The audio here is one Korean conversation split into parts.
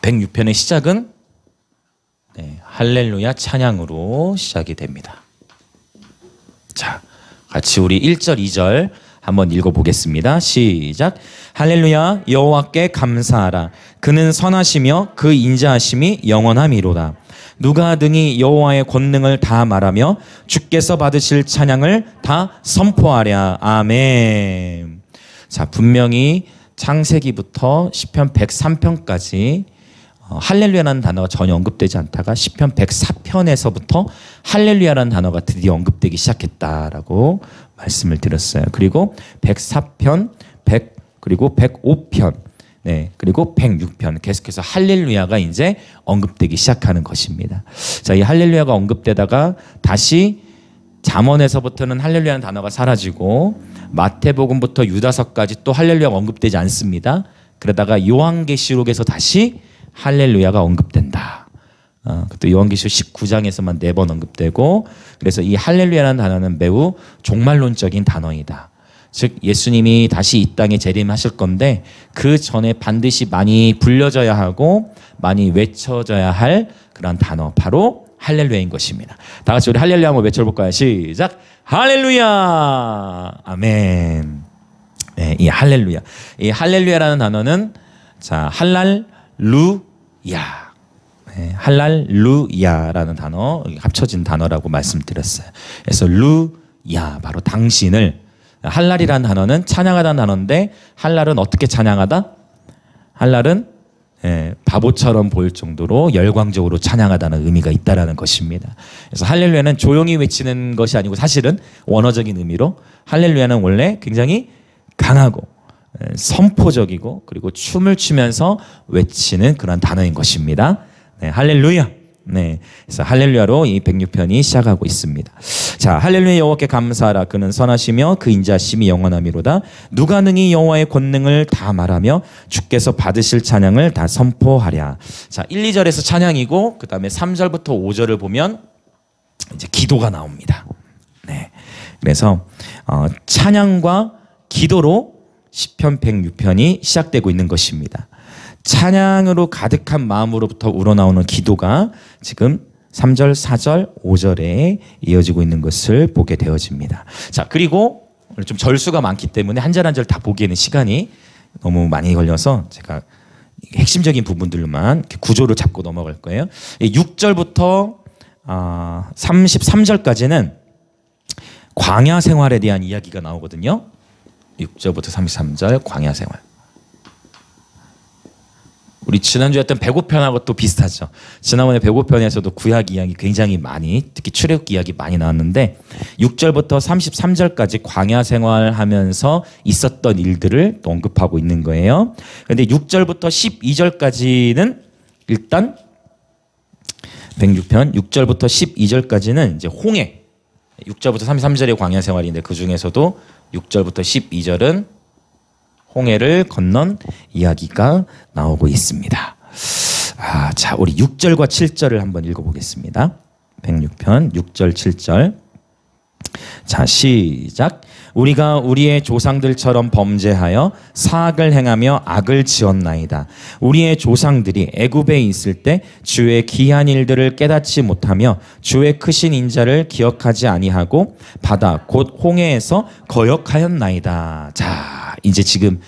106편의 시작은 할렐루야 찬양으로 시작이 됩니다. 자, 같이 우리 1절, 2절 한번 읽어보겠습니다. 시작. 할렐루야 여호와께 감사하라. 그는 선하시며 그 인자하심이 영원함이로다. 누가 등이 여호와의 권능을 다 말하며 주께서 받으실 찬양을 다 선포하랴. 아멘. 자, 분명히 창세기부터 시편 103편까지 할렐루야라는 단어가 전혀 언급되지 않다가 시편 104편에서부터 할렐루야라는 단어가 드디어 언급되기 시작했다라고 말씀을 드렸어요. 그리고 104편, 그리고 105편, 그리고 106편 계속해서 할렐루야가 이제 언급되기 시작하는 것입니다. 자, 이 할렐루야가 언급되다가 다시 잠언에서부터는 할렐루야라는 단어가 사라지고 마태복음부터 유다서까지 또 할렐루야가 언급되지 않습니다. 그러다가 요한계시록에서 다시 할렐루야가 언급된다. 또 요한계시록 19장에서만 4번 언급되고, 그래서 이 할렐루야라는 단어는 매우 종말론적인 단어이다. 즉 예수님이 다시 이 땅에 재림하실 건데 그 전에 반드시 많이 불려져야 하고 많이 외쳐져야 할 그런 단어, 바로 할렐루야인 것입니다. 다 같이 우리 할렐루야 한번 외쳐볼까요? 시작. 할렐루야. 아멘. 네, 이 할렐루야. 이 할렐루야라는 단어는 자, 할랄루야. 할랄루야라는 단어 합쳐진 단어라고 말씀드렸어요. 그래서 루야, 바로 당신을. 할랄이라는 단어는 찬양하다는 단어인데 할랄은 어떻게 찬양하다? 할랄은 바보처럼 보일 정도로 열광적으로 찬양하다는 의미가 있다라는 것입니다. 그래서 할렐루야는 조용히 외치는 것이 아니고 사실은 원어적인 의미로 할렐루야는 원래 굉장히 강하고 선포적이고 그리고 춤을 추면서 외치는 그런 단어인 것입니다. 할렐루야. 그래서 할렐루야로 이 106편이 시작하고 있습니다. 자, 할렐루야 여호와께 감사하라. 그는 선하시며 그 인자심이 영원함이로다. 누가 능히 여호와의 권능을 다 말하며 주께서 받으실 찬양을 다 선포하랴. 자, 1, 2절에서 찬양이고 그 다음에 3절부터 5절을 보면 이제 기도가 나옵니다. 그래서 찬양과 기도로 시편 106편이 시작되고 있는 것입니다. 찬양으로 가득한 마음으로부터 우러나오는 기도가 지금 3절, 4절, 5절에 이어지고 있는 것을 보게 되어집니다. 자, 그리고 오늘 좀 절수가 많기 때문에 한 절 한 절 다 보기에는 시간이 너무 많이 걸려서 제가 핵심적인 부분들만 구조를 잡고 넘어갈 거예요. 6절부터 33절까지는 광야 생활에 대한 이야기가 나오거든요. 6절부터 33절 광야 생활. 우리 지난주에 했던 배고편하고 또 비슷하죠. 지난번에 배고편에서도 구약 이야기 굉장히 많이, 특히 출애굽 이야기 많이 나왔는데 6절부터 33절까지 광야 생활하면서 있었던 일들을 또 언급하고 있는 거예요. 그런데 6절부터 12절까지는 일단 106편 6절부터 12절까지는 이제 홍해, 6절부터 33절의 광야 생활인데 그 중에서도 6절부터 12절은 홍해를 건넌 이야기가 나오고 있습니다. 자, 우리 6절과 7절을 한번 읽어보겠습니다. 106편 6절 7절. 자, 시작. 우리가 우리의 조상들처럼 범죄하여 사악을 행하며 악을 지었나이다. 우리의 조상들이 애굽에 있을 때 주의 기한 일들을 깨닫지 못하며 주의 크신 인자를 기억하지 아니하고 바다 곧 홍해에서 거역하였나이다. 자, 이제 지금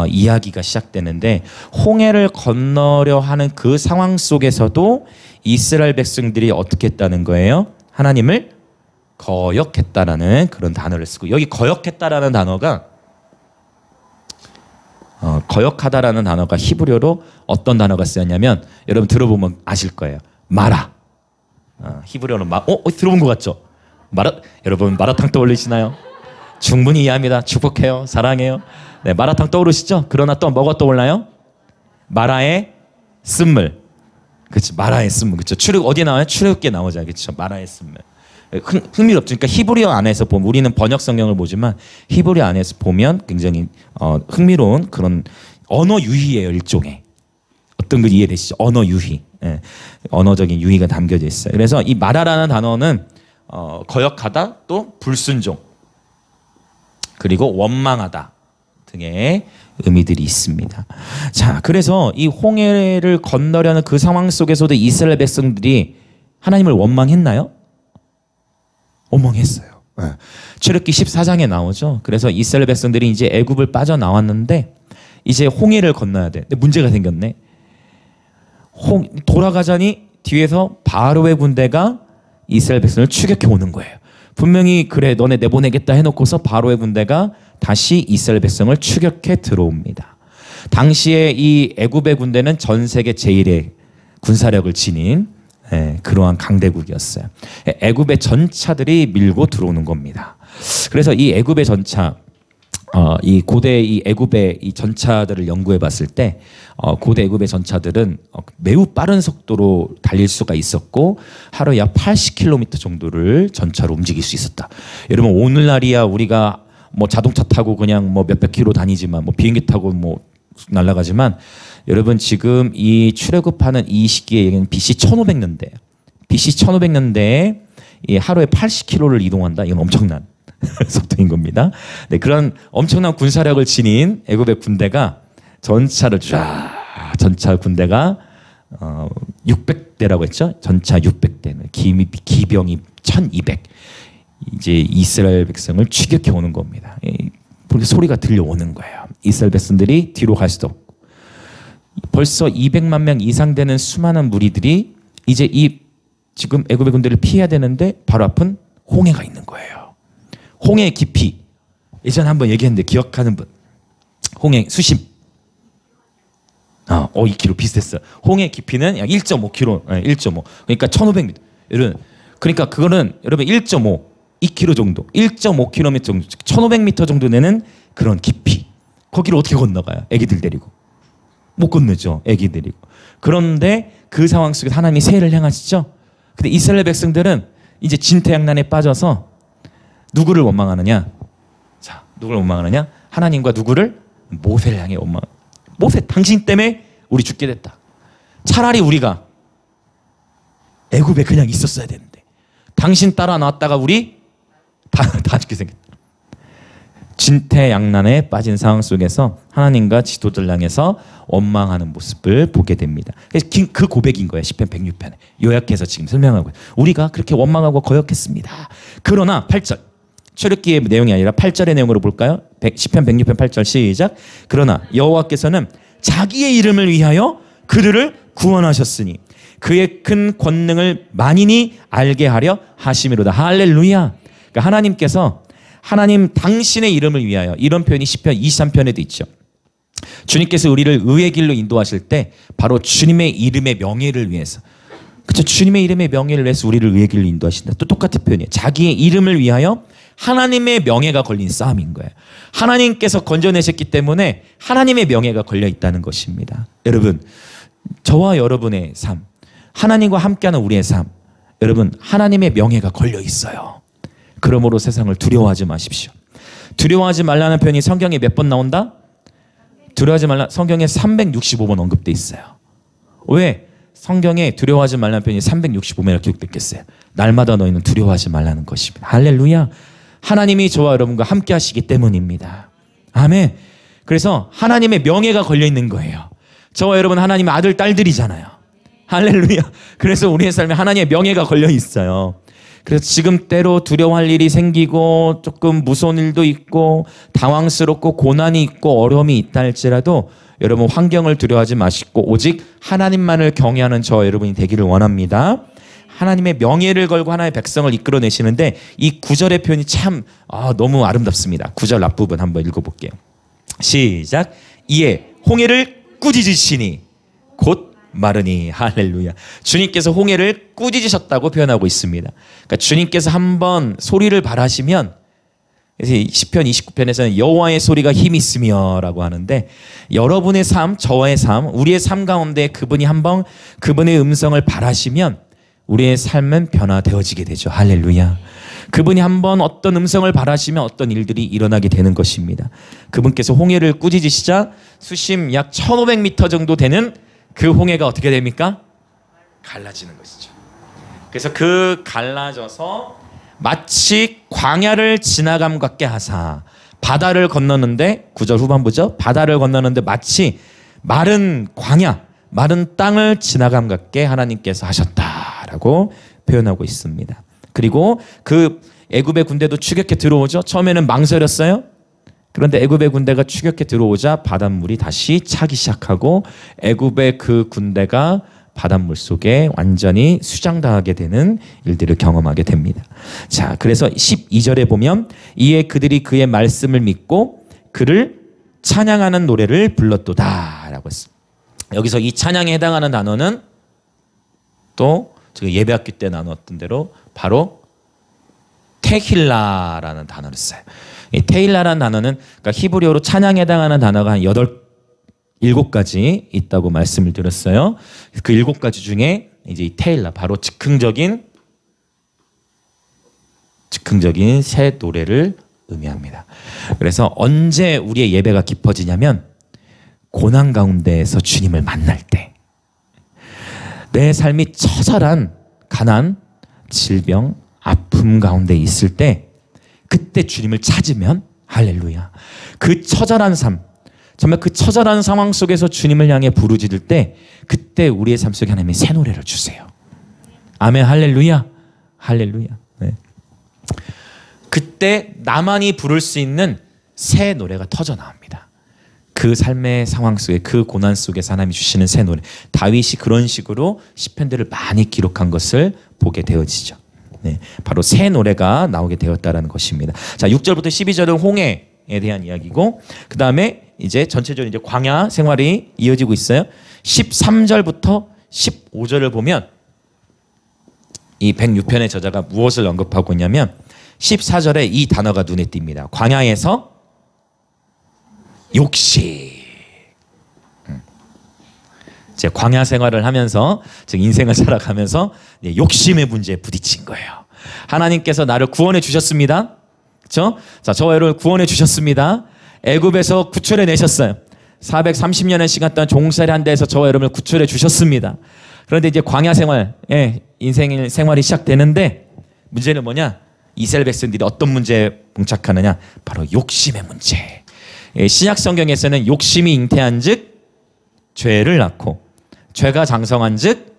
이야기가 시작되는데 홍해를 건너려 하는 그 상황 속에서도 이스라엘 백성들이 어떻게 했다는 거예요? 하나님을 거역했다라는 그런 단어를 쓰고, 여기 거역했다라는 단어가 거역하다라는 단어가 히브리어로 어떤 단어가 쓰였냐면 여러분 들어보면 아실 거예요. 마라. 히브리어로 들어본 것 같죠? 여러분 마라탕 떠올리시나요? 충분히 이해합니다. 축복해요. 사랑해요. 네, 마라탕 떠오르시죠? 그러나 또 뭐가 떠올라요? 마라의 쓴물. 그렇죠. 마라의 쓴물. 그렇죠. 출애굽 어디에 나와요? 출애굽기에 나오잖아요. 그렇죠. 마라의 쓴물. 흥미롭죠. 그러니까 히브리어 안에서 보면 우리는 번역 성경을 보지만 히브리어 안에서 보면 굉장히 흥미로운 그런 언어 유희예요. 일종의 어떤 거 이해되시죠? 언어 유희, 언어적인 유희가 담겨져 있어요. 그래서 이 마라라는 단어는 거역하다, 또 불순종, 그리고 원망하다 등의 의미들이 있습니다. 자, 그래서 이 홍해를 건너려는 그 상황 속에서도 이스라엘 백성들이 하나님을 원망했나요? 원망했어요. 네. 출애굽기 14장에 나오죠. 그래서 이스라엘 백성들이 이제 애굽을 빠져나왔는데 이제 홍해를 건너야 돼. 근데 문제가 생겼네. 돌아가자니 뒤에서 바로의 군대가 이스라엘 백성을 추격해 오는 거예요. 분명히 그래 너네 내보내겠다 해놓고서 바로의 군대가 다시 이스라엘 백성을 추격해 들어옵니다. 당시에 이 애굽의 군대는 전 세계 제1의 군사력을 지닌 그러한 강대국이었어요. 애굽의 전차들이 밀고 들어오는 겁니다. 그래서 이 애굽의 전차, 이 고대 이 애굽의 이 전차들을 연구해 봤을 때 고대 애굽의 전차들은 매우 빠른 속도로 달릴 수가 있었고 하루에 약 80km 정도를 전차로 움직일 수 있었다. 여러분 오늘날이야 우리가 뭐 자동차 타고 그냥 뭐 몇백 킬로 다니지만 뭐 비행기 타고 뭐 날아가지만 여러분 지금 이 출애굽하는 이 시기에 얘기는 BC 1500년대 BC 1500년대에 이 하루에 80km를 이동한다. 이건 엄청난 속도인 겁니다. 네, 그런 엄청난 군사력을 지닌 애굽의 군대가 전차를 전차 군대가 600대라고 했죠. 전차 600대, 기병이 1200. 이제 이스라엘 백성을 추격해 오는 겁니다. 소리가 들려오는 거예요. 이스라엘 백성들이 뒤로 갈 수도 없고 벌써 200만 명 이상 되는 수많은 무리들이 이제 이 지금 애굽의 군대를 피해야 되는데 바로 앞은 홍해가 있는 거예요. 홍해의 깊이 예전에 한번 얘기했는데 기억하는 분? 홍해 수심 2km 비슷했어요. 홍해 깊이는 약 1.5km 1.5 그러니까 1500m 그러니까 그거는 여러분 1.5 2km 정도 1.5km 정도 1500m 정도 되는 그런 깊이 거기를 어떻게 건너가요? 애기들 데리고 못 건너죠. 애기 데리고. 그런데 그 상황 속에서 하나님이 세례를 행하시죠. 근데 이스라엘 백성들은 이제 진퇴양난에 빠져서 누구를 원망하느냐? 자, 누구를 원망하느냐? 하나님과 누구를? 모세를 향해 원망. 모세, 당신 때문에 우리 죽게 됐다. 차라리 우리가 애굽에 그냥 있었어야 되는데 당신 따라 나왔다가 우리 다 죽게 생겼다. 진퇴양난에 빠진 상황 속에서 하나님과 지도자를 향해서 원망하는 모습을 보게 됩니다. 그래서 그 고백인 거예요. 시편 106편에 요약해서 지금 설명하고 우리가 그렇게 원망하고 거역했습니다. 그러나 8절 출애굽기의 내용이 아니라 8절의 내용으로 볼까요? 시편 106편 8절 시작. 그러나 여호와께서는 자기의 이름을 위하여 그들을 구원하셨으니 그의 큰 권능을 만인이 알게 하려 하심이로다. 할렐루야. 그러니까 하나님께서 하나님 당신의 이름을 위하여 이런 표현이 시편 23편에도 있죠. 주님께서 우리를 의의 길로 인도하실 때 바로 주님의 이름의 명예를 위해서 그렇죠. 주님의 이름의 명예를 위해서 우리를 의의 길로 인도하신다. 또 똑같은 표현이에요. 자기의 이름을 위하여 하나님의 명예가 걸린 싸움인 거예요. 하나님께서 건져내셨기 때문에 하나님의 명예가 걸려 있다는 것입니다. 여러분 저와 여러분의 삶 하나님과 함께하는 우리의 삶 여러분 하나님의 명예가 걸려 있어요. 그러므로 세상을 두려워하지 마십시오. 두려워하지 말라는 표현이 성경에 몇 번 나온다? 두려워하지 말라 성경에 365번 언급돼 있어요. 왜? 성경에 두려워하지 말라는 표현이 365번이나 기록됐겠어요. 날마다 너희는 두려워하지 말라는 것입니다. 할렐루야. 하나님이 저와 여러분과 함께 하시기 때문입니다. 아멘. 그래서 하나님의 명예가 걸려 있는 거예요. 저와 여러분 하나님의 아들 딸들이잖아요. 할렐루야. 그래서 우리의 삶에 하나님의 명예가 걸려 있어요. 그래서 지금 때로 두려워할 일이 생기고 조금 무서운 일도 있고 당황스럽고 고난이 있고 어려움이 있다 할지라도 여러분 환경을 두려워하지 마시고 오직 하나님만을 경외하는 저 여러분이 되기를 원합니다. 하나님의 명예를 걸고 하나의 백성을 이끌어내시는데 이 9절의 표현이 참 너무 아름답습니다. 9절 앞부분 한번 읽어볼게요. 시작. 이에 홍해를 꾸짖으시니 곧 마르니. 할렐루야. 주님께서 홍해를 꾸짖으셨다고 표현하고 있습니다. 그러니까 주님께서 한번 소리를 발하시면 시편 29편에서는 여호와의 소리가 힘이 있으며 라고 하는데 여러분의 삶, 저의 삶, 우리의 삶 가운데 그분이 한번 그분의 음성을 발하시면 우리의 삶은 변화되어지게 되죠. 할렐루야. 그분이 한번 어떤 음성을 발하시면 어떤 일들이 일어나게 되는 것입니다. 그분께서 홍해를 꾸짖으시자 수심 약 1500m 정도 되는 그 홍해가 어떻게 됩니까? 갈라지는 것이죠. 그래서 그 갈라져서 마치 광야를 지나감 같게 하사 바다를 건너는데 9절 후반부죠. 바다를 건너는데 마치 마른 광야, 마른 땅을 지나감 같게 하나님께서 하셨다라고 표현하고 있습니다. 그리고 그 애굽의 군대도 추격해 들어오죠. 처음에는 망설였어요. 그런데 애굽의 군대가 추격해 들어오자 바닷물이 다시 차기 시작하고 애굽의 그 군대가 바닷물 속에 완전히 수장당하게 되는 일들을 경험하게 됩니다. 자, 그래서 12절에 보면 이에 그들이 그의 말씀을 믿고 그를 찬양하는 노래를 불렀도다라고 했습니다. 여기서 이 찬양에 해당하는 단어는 또 제가 예배학교 때 나눴던 대로 바로 테힐라라는 단어를 써요. 이 테힐라라는 단어는 그러니까 히브리어로 찬양에 해당하는 단어가 한 7가지 있다고 말씀을 드렸어요. 그 7가지 중에 이제 이 테힐라 바로 즉흥적인 새 노래를 의미합니다. 그래서 언제 우리의 예배가 깊어지냐면 고난 가운데에서 주님을 만날 때, 내 삶이 처절한 가난, 질병, 아픔 가운데 있을 때 그때 주님을 찾으면 할렐루야. 그 처절한 삶, 정말 그 처절한 상황 속에서 주님을 향해 부르짖을 때 그때 우리의 삶 속에 하나님이 새 노래를 주세요. 아멘. 할렐루야. 할렐루야. 네. 그때 나만이 부를 수 있는 새 노래가 터져 나옵니다. 그 삶의 상황 속에, 그 고난 속에서 하나님이 주시는 새 노래. 다윗이 그런 식으로 시편들을 많이 기록한 것을 보게 되어지죠. 네, 바로 새 노래가 나오게 되었다라는 것입니다. 자, 6절부터 12절은 홍해에 대한 이야기고, 그 다음에 이제 전체적으로 이제 광야 생활이 이어지고 있어요. 13절부터 15절을 보면 이 106편의 저자가 무엇을 언급하고 있냐면 14절에 이 단어가 눈에 띕니다. 광야에서 욕심. 제 광야 생활을 하면서, 즉 인생을 살아가면서 욕심의 문제에 부딪힌 거예요. 하나님께서 나를 구원해 주셨습니다. 그렇죠? 자, 저와 여러분을 구원해 주셨습니다. 애굽에서 구출해 내셨어요. 430년의 시간 동안 종살이 한 데에서 저와 여러분을 구출해 주셨습니다. 그런데 이제 광야 생활, 인생 생활이 시작되는데 문제는 뭐냐? 이스라엘 백성들이 어떤 문제에 봉착하느냐? 바로 욕심의 문제. 신약 성경에서는 욕심이 잉태한즉 죄를 낳고 죄가 장성한즉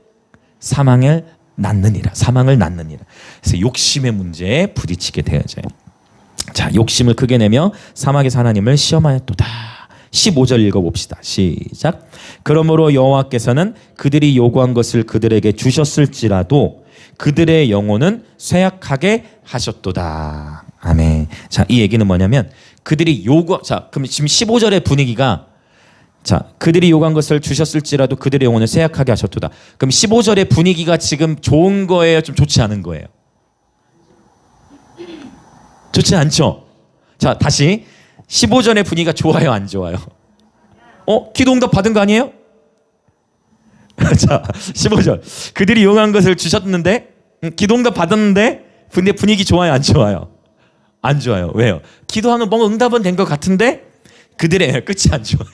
사망을 낳느니라. 그래서 욕심의 문제에 부딪히게 되어져요. 자, 욕심을 크게 내며 사막에서 하나님을 시험하였도다. 15절 읽어봅시다. 시작. 그러므로 여호와께서는 그들이 요구한 것을 그들에게 주셨을지라도 그들의 영혼은 쇠약하게 하셨도다. 아멘. 자, 이 얘기는 뭐냐면 그들이 자, 그럼 지금 15절의 분위기가, 자, 그들이 요구한 것을 주셨을지라도 그들의 영혼을 쇠약하게 하셨도다. 그럼 15절의 분위기가 지금 좋은 거예요? 좀 좋지 않은 거예요? 좋지 않죠? 자, 다시 15절의 분위기가 좋아요, 안 좋아요? 기도 응답 받은 거 아니에요? 자, 15절. 그들이 요구한 것을 주셨는데, 기도 응답 받았는데, 근데 분위기 좋아요, 안 좋아요? 안 좋아요. 왜요? 기도하면 뭔가 응답은 된 것 같은데 그들의 끝이 안 좋아요.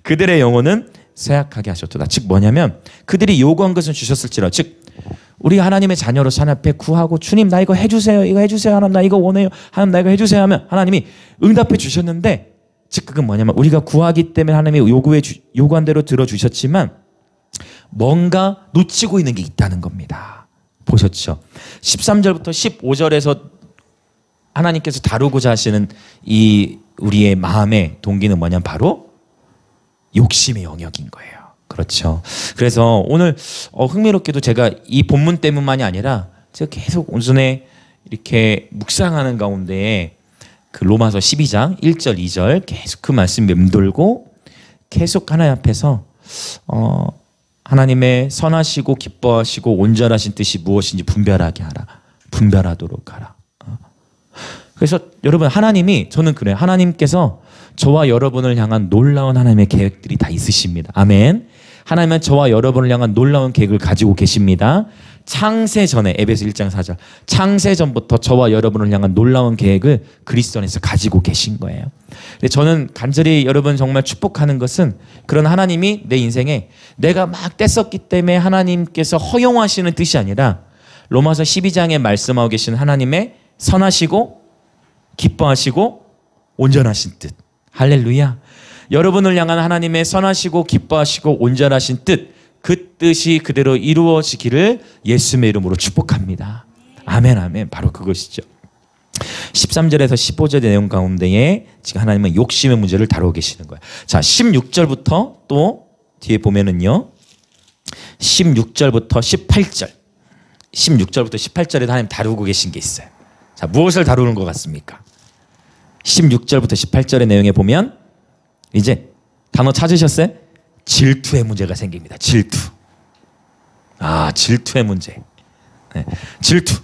그들의 영혼은 쇠약하게 하셨도다. 즉 뭐냐면 그들이 요구한 것은 주셨을지라, 즉 우리 하나님의 자녀로서 하나님 앞에 구하고 주님 나 이거 해주세요, 이거 해주세요, 하나님 나 이거 원해요, 하나님 나 이거 해주세요 하면 하나님이 응답해 주셨는데, 즉 그건 뭐냐면 우리가 구하기 때문에 하나님이 요구한 대로 들어주셨지만 뭔가 놓치고 있는 게 있다는 겁니다. 보셨죠? 13절부터 15절에서 하나님께서 다루고자 하시는 이 우리의 마음의 동기는 뭐냐면 바로 욕심의 영역인 거예요. 그렇죠. 그래서 오늘 흥미롭게도 제가 이 본문 때문만이 아니라 제가 계속 온순에 이렇게 묵상하는 가운데 그 로마서 12장 1절 2절 계속 그 말씀 맴돌고 계속 하나님 앞에서 하나님의 선하시고 기뻐하시고 온전하신 뜻이 무엇인지 분별하게 하라. 분별하도록 하라. 그래서 여러분, 하나님이, 저는 그래요. 하나님께서 저와 여러분을 향한 놀라운 하나님의 계획들이 다 있으십니다. 아멘. 하나님은 저와 여러분을 향한 놀라운 계획을 가지고 계십니다. 창세 전에, 에베소 1장 4절, 창세 전부터 저와 여러분을 향한 놀라운 계획을 그리스도 안에서 가지고 계신 거예요. 근데 저는 간절히 여러분 정말 축복하는 것은 그런 하나님이 내 인생에 내가 막 뗐었기 때문에 하나님께서 허용하시는 뜻이 아니라 로마서 12장에 말씀하고 계신 하나님의 선하시고 기뻐하시고 온전하신 뜻. 할렐루야. 여러분을 향한 하나님의 선하시고 기뻐하시고 온전하신 뜻, 그 뜻이 그대로 이루어지기를 예수님의 이름으로 축복합니다. 아멘 아멘. 바로 그것이죠. 13절에서 15절의 내용 가운데에 지금 하나님은 욕심의 문제를 다루고 계시는 거예요. 자, 16절부터 또 뒤에 보면은요, 16절부터 18절, 16절부터 18절에도 하나님 다루고 계신 게 있어요. 자, 무엇을 다루는 것 같습니까? 16절부터 18절의 내용에 보면 이제 단어 찾으셨어요? 질투의 문제가 생깁니다. 질투. 아, 질투의 문제. 네. 질투.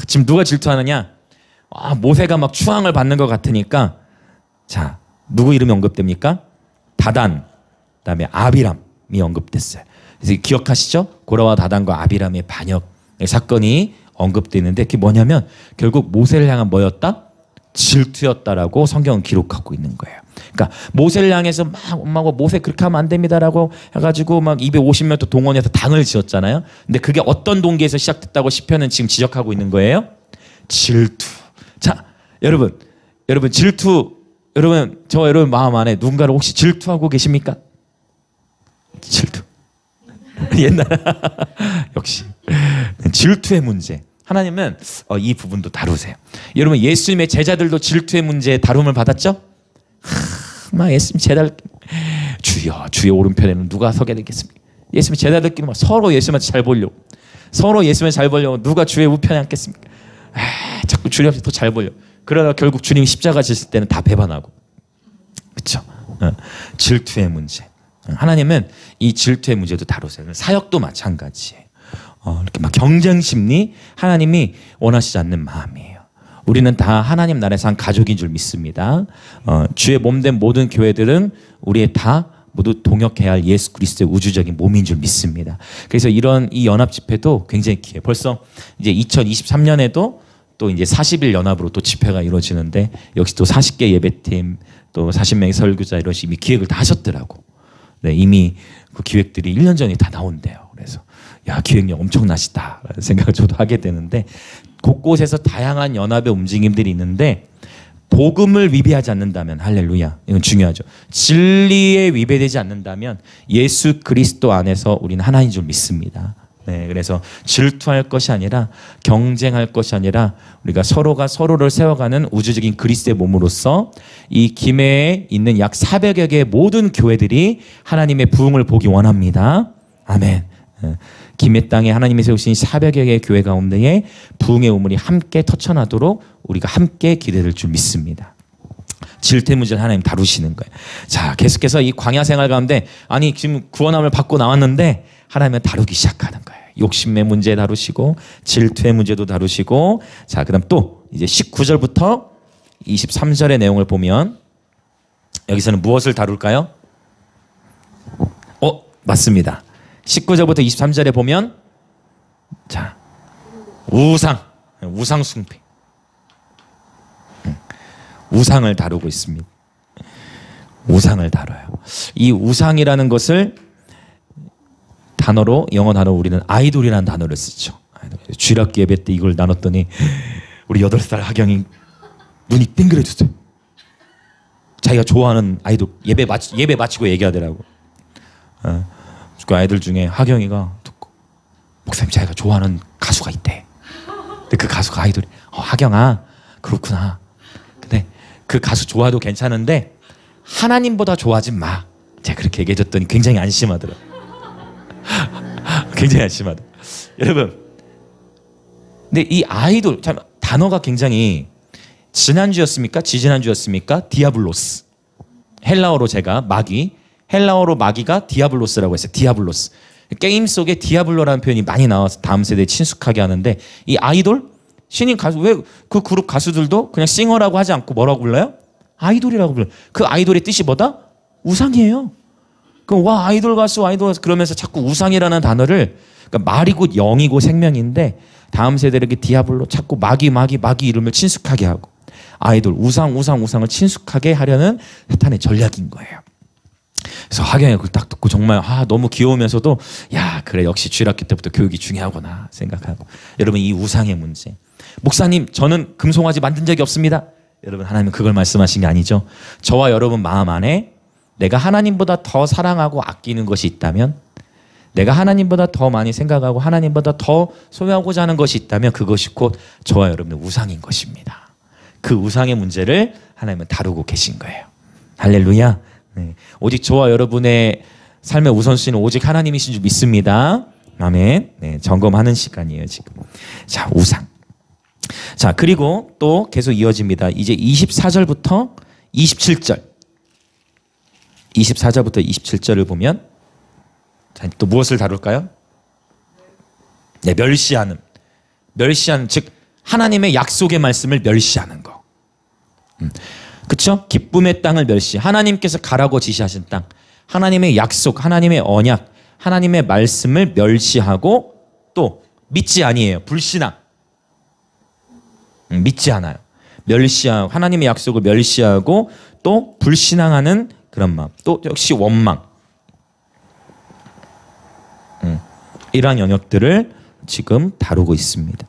지금 누가 질투하느냐? 아, 모세가 막 추앙을 받는 것 같으니까, 자, 누구 이름이 언급됩니까? 다단, 그다음에 아비람이 언급됐어요. 그래서 기억하시죠? 고라와 다단과 아비람의 반역 사건이 언급되는데, 그게 뭐냐면 결국 모세를 향한 뭐였다? 질투였다라고 성경은 기록하고 있는 거예요. 그러니까 모세를 향해서 막 엄마가 모세 그렇게 하면 안 됩니다라고 해가지고 막 250명 또 동원해서 당을 지었잖아요. 근데 그게 어떤 동기에서 시작됐다고 시편은 지금 지적하고 있는 거예요? 질투. 자, 여러분 질투, 여러분 마음 안에 누군가를 혹시 질투하고 계십니까? 질투. 옛날 역시 질투의 문제. 하나님은 이 부분도 다루세요. 여러분, 예수님의 제자들도 질투의 문제에 다룸을 받았죠? 막 예수님 제자들, 주의 오른편에는 누가 서게 되겠습니까? 예수님 제자들끼리 막 서로 예수님한테 잘 보려고, 서로 예수님을 잘 보려고 누가 주의 우편에 앉겠습니까? 자꾸 주님한테 더 잘 보려. 그러다 결국 주님이 십자가 지실 때는 다 배반하고. 그렇죠? 질투의 문제. 하나님은 이 질투의 문제도 다루세요. 사역도 마찬가지예요. 이렇게 막 경쟁 심리, 하나님이 원하시지 않는 마음이에요. 우리는 다 하나님 나라에서 한 가족인 줄 믿습니다. 주의 몸된 모든 교회들은 우리의 다 모두 동역해야 할 예수 그리스도의 우주적인 몸인 줄 믿습니다. 그래서 이런 이 연합 집회도 굉장히 귀해요. 벌써 이제 2023년에도 또 이제 40일 연합으로 또 집회가 이루어지는데, 역시 또 40개 예배팀, 또 40명의 설교자 이런 식으로 이미 기획을 다 하셨더라고. 네, 이미 그 기획들이 1년 전에 다 나온대요. 그래서 야, 기획력 엄청나시다 라는 생각을 저도 하게 되는데, 곳곳에서 다양한 연합의 움직임들이 있는데 복음을 위배하지 않는다면, 할렐루야, 이건 중요하죠. 진리에 위배되지 않는다면 예수 그리스도 안에서 우리는 하나인 줄 믿습니다. 네, 그래서 질투할 것이 아니라, 경쟁할 것이 아니라, 우리가 서로가 서로를 세워가는 우주적인 그리스도의 몸으로서 이 김해에 있는 약 400여 개의 모든 교회들이 하나님의 부흥을 보기 원합니다. 아멘. 김해 땅에 하나님이 세우신 400여 개의 교회 가운데에 부흥의 우물이 함께 터쳐나도록 우리가 함께 기대될 줄 믿습니다. 질투의 문제를 하나님 다루시는 거예요. 자, 계속해서 이 광야 생활 가운데, 아니 지금 구원함을 받고 나왔는데 하나님은 다루기 시작하는 거예요. 욕심의 문제 다루시고, 질투의 문제도 다루시고. 자, 그다음 또 이제 19절부터 23절의 내용을 보면 여기서는 무엇을 다룰까요? 맞습니다. 19절부터 23절에 보면, 자, 우상 숭배, 우상을 다루고 있습니다. 우상을 다뤄요. 이 우상이라는 것을 영어 단어로 우리는 아이돌이라는 단어를 쓰죠. 주일학교 예배 때 이걸 나눴더니 우리 8살 하경이 눈이 땡그레졌어요. 자기가 좋아하는 아이돌 예배 마치고 얘기하더라고. 그 아이들 중에 하경이가 듣고, 목사님 자기가 좋아하는 가수가 있대. 근데 그 가수가 아이돌이. 하경아, 그렇구나. 근데 그 가수 좋아도 괜찮은데 하나님보다 좋아하지 마. 제가 그렇게 얘기해줬더니 굉장히 안심하더라고. 굉장히 안심하다. 여러분, 근데 이 아이돌, 참 단어가 굉장히, 지난주였습니까? 지지난주였습니까? 디아블로스. 헬라어로 제가 헬라어로 마귀가 디아블로스라고 했어요. 디아블로스. 게임 속에 디아블로라는 표현이 많이 나와서 다음 세대에 친숙하게 하는데, 이 아이돌? 신인 가수, 왜 그 그룹 가수들도 그냥 싱어라고 하지 않고 뭐라고 불러요? 아이돌이라고 불러요. 그 아이돌의 뜻이 뭐다? 우상이에요. 그럼 아이돌 가수 그러면서 자꾸 우상이라는 단어를, 그러니까 말이 곧 영이고 생명인데 다음 세대에게 디아블로, 자꾸 마귀 이름을 친숙하게 하고, 아이돌, 우상을 친숙하게 하려는 사탄의 전략인 거예요. 그래서 하경이 그걸 딱 듣고 정말 너무 귀여우면서도, 야, 그래, 역시 주일학교 때부터 교육이 중요하구나 생각하고. 여러분, 이 우상의 문제, 목사님 저는 금송아지 만든 적이 없습니다. 여러분, 하나님은 그걸 말씀하신 게 아니죠. 저와 여러분 마음 안에 내가 하나님보다 더 사랑하고 아끼는 것이 있다면, 내가 하나님보다 더 많이 생각하고 하나님보다 더 소유하고자 하는 것이 있다면 그것이 곧 저와 여러분의 우상인 것입니다. 그 우상의 문제를 하나님은 다루고 계신 거예요. 할렐루야. 네. 오직 저와 여러분의 삶의 우선순위는 오직 하나님이신 줄 믿습니다. 아멘. 네, 점검하는 시간이에요 지금. 자, 우상. 자, 그리고 또 계속 이어집니다. 이제 24절부터 27절. 24절부터 27절을 보면, 자, 또 무엇을 다룰까요? 네, 멸시하는, 즉 하나님의 약속의 말씀을 멸시하는 거. 그렇죠? 기쁨의 땅을 멸시. 하나님께서 가라고 지시하신 땅, 하나님의 약속, 하나님의 언약, 하나님의 말씀을 멸시하고 또 믿지 아니에요. 불신앙. 믿지 않아요. 멸시하고 하나님의 약속을 멸시하고 또 불신앙하는 그런 마음. 또 역시 원망. 이러한 영역들을 지금 다루고 있습니다.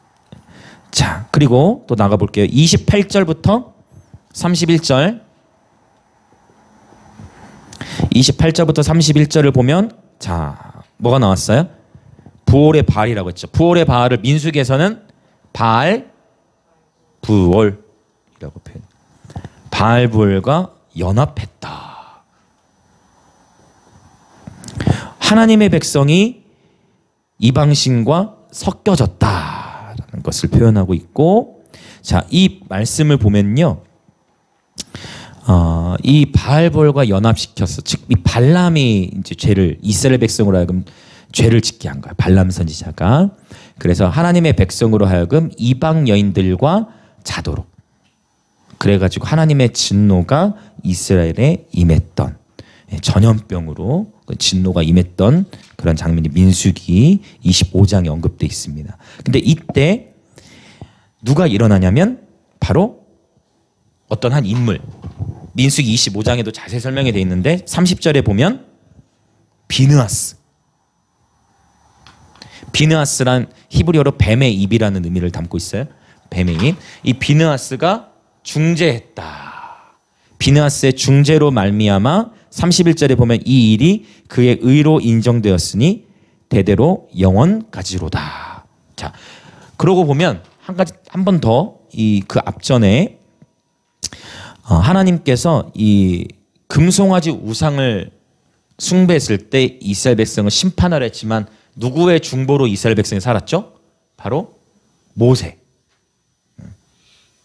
자, 그리고 또 나가볼게요. 28절부터 31절. 28절부터 31절을 보면, 자, 뭐가 나왔어요? 부올의 바알이라고 했죠. 부올의 바알을 민수기에서는 바알 부올이라고 표현. 바알 부올과 연합했다. 하나님의 백성이 이방신과 섞여졌다라는 것을 표현하고 있고, 자, 이 말씀을 보면요, 이 바알볼과 연합시켜서, 즉 이 발람이 이제 죄를, 이스라엘 백성으로 하여금 죄를 짓게 한 거예요. 발람 선지자가. 그래서 하나님의 백성으로 하여금 이방 여인들과 자도록, 그래가지고 하나님의 진노가 이스라엘에 임했던, 전염병으로 진노가 임했던 그런 장면이 민수기 25장에 언급되어 있습니다. 근데 이때 누가 일어나냐면 바로 어떤 한 인물, 민수기 25장에도 자세히 설명이 되어 있는데 30절에 보면 비느하스란 히브리어로 뱀의 입이라는 의미를 담고 있어요. 뱀의 입. 이 비느하스가 중재했다. 비느하스의 중재로 말미암아 31절에 보면 이 일이 그의 의로 인정되었으니 대대로 영원까지로다. 자, 그러고 보면 한 번 더 이 그 앞전에 하나님께서 이 금송아지 우상을 숭배했을 때 이스라엘 백성을 심판하려 했지만 누구의 중보로 이스라엘 백성이 살았죠? 바로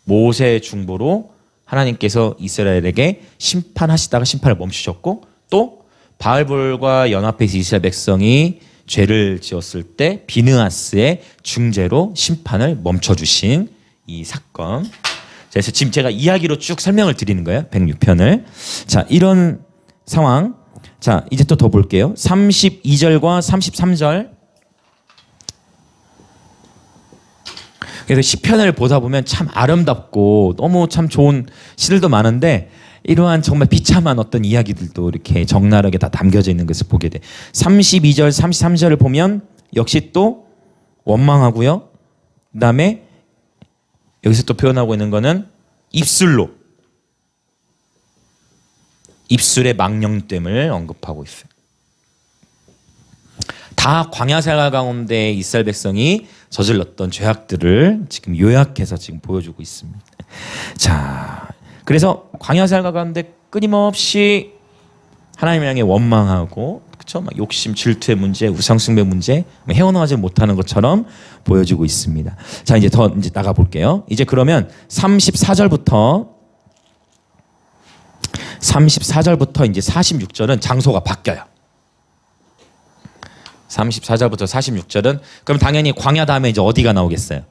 모세의 중보로 하나님께서 이스라엘에게 심판하시다가 심판을 멈추셨고, 또 바알볼과 연합해서 이스라엘 백성이 죄를 지었을 때 비느하스의 중재로 심판을 멈춰주신 이 사건. 그래서 지금 제가 이야기로 쭉 설명을 드리는 거예요. 106편을. 자, 이런 상황. 자, 이제 또 더 볼게요. 32절과 33절. 그래서 시편을 보다 보면 참 아름답고 너무 참 좋은 시들도 많은데, 이러한 정말 비참한 어떤 이야기들도 이렇게 적나라하게 다 담겨져 있는 것을 보게 돼. 32절, 33절을 보면 역시 또 원망하고요. 그다음에 여기서 또 표현하고 있는 거는 입술의 망령됨을 언급하고 있어요. 다 광야 생활 가운데 이스라엘 백성이 저질렀던 죄악들을 지금 요약해서 지금 보여주고 있습니다. 자, 그래서 광야 생활 가운데 끊임없이 하나님을 향해 원망하고, 그렇죠? 막 욕심, 질투의 문제, 우상숭배 문제 헤어나가지 못하는 것처럼 보여주고 있습니다. 자, 이제 나가 볼게요. 이제 그러면 34절부터 이제 46절은 장소가 바뀌어요. 34절부터 46절은 그럼 당연히 광야 다음에 이제 어디가 나오겠어요?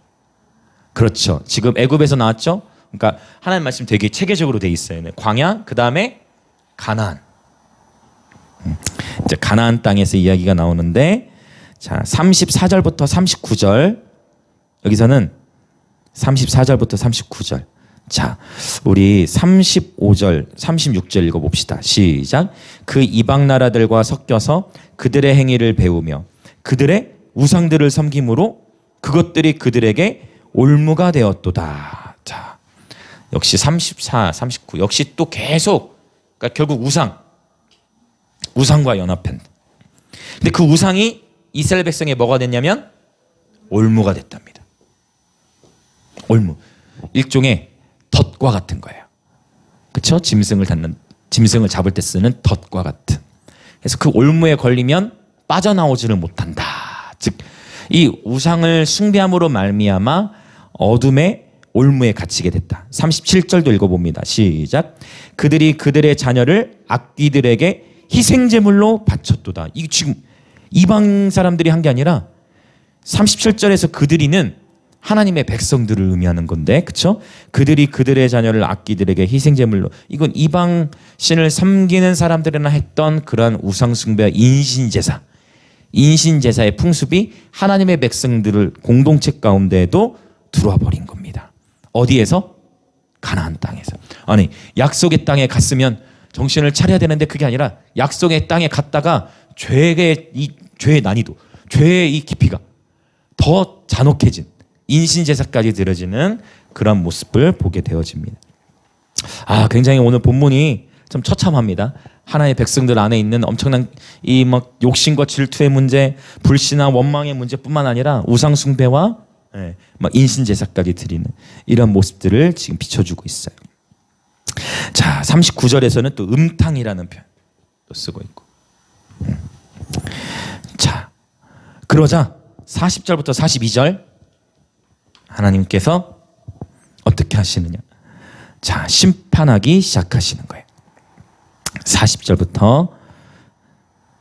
그렇죠. 지금 애굽에서 나왔죠? 그러니까 하나님 말씀 되게 체계적으로 돼 있어요. 광야, 그 다음에 가나안. 이제 가나안 땅에서 이야기가 나오는데, 자, 34절부터 39절. 여기서는 34절부터 39절. 자, 우리 35절, 36절 읽어봅시다. 시작. 그 이방 나라들과 섞여서 그들의 행위를 배우며 그들의 우상들을 섬김으로 그것들이 그들에게 올무가 되었도다. 자, 역시 34, 39 역시 또 계속 그러니까 결국 우상과 연합한다. 근데 그 우상이 이스라엘 백성에 뭐가 됐냐면 올무가 됐답니다. 올무. 일종의 덫과 같은 거예요. 그렇죠? 짐승을 잡을 때 쓰는 덫과 같은. 그래서 그 올무에 걸리면 빠져나오지를 못한다. 즉 이 우상을 숭배함으로 말미암아 어둠의 올무에 갇히게 됐다. 37절도 읽어봅니다. 시작. 그들이 그들의 자녀를 악귀들에게 희생제물로 바쳤도다. 이게 지금 이방 사람들이 한 게 아니라 37절에서 그들이는 하나님의 백성들을 의미하는 건데, 그렇죠? 그들이 그들의 자녀를 악귀들에게 희생제물로, 이건 이방 신을 섬기는 사람들이나 했던 그러한 우상 숭배와 인신제사의 풍습이 하나님의 백성들을 공동체 가운데에도 들어와 버린 겁니다. 어디에서? 가나안 땅에서. 아니, 약속의 땅에 갔으면 정신을 차려야 되는데 그게 아니라 약속의 땅에 갔다가 죄의 난이도, 죄의 이 깊이가 더 잔혹해진 인신제사까지 들어지는 그런 모습을 보게 되어집니다. 굉장히 오늘 본문이 좀 처참합니다. 하나님의 백성들 안에 있는 엄청난 이 막 욕심과 질투의 문제, 불신과 원망의 문제뿐만 아니라 우상 숭배와 막 인신제사까지 드리는 이런 모습들을 지금 비춰주고 있어요. 자, 39절에서는 또 음탕이라는 표현도 쓰고 있고. 자, 그러자 40절부터 42절 하나님께서 어떻게 하시느냐? 자, 심판하기 시작하시는 거예요. 40절부터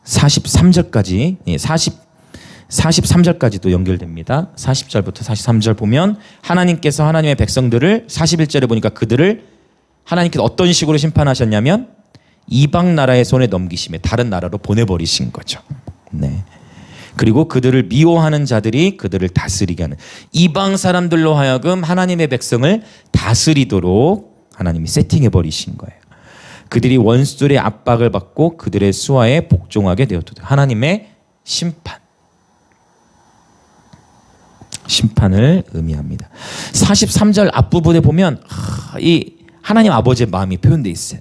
43절까지, 43절까지도 연결됩니다. 40절부터 43절 보면 하나님께서 하나님의 백성들을 41절에 보니까 그들을 하나님께서 어떤 식으로 심판하셨냐면 이방 나라의 손에 넘기심에 다른 나라로 보내버리신 거죠. 네. 그리고 그들을 미워하는 자들이 그들을 다스리게 하는, 이방 사람들로 하여금 하나님의 백성을 다스리도록 하나님이 세팅해 버리신 거예요. 그들이 원수들의 압박을 받고 그들의 수하에 복종하게 되었다. 하나님의 심판을 의미합니다. 43절 앞부분에 보면 이 하나님 아버지의 마음이 표현되어 있어요.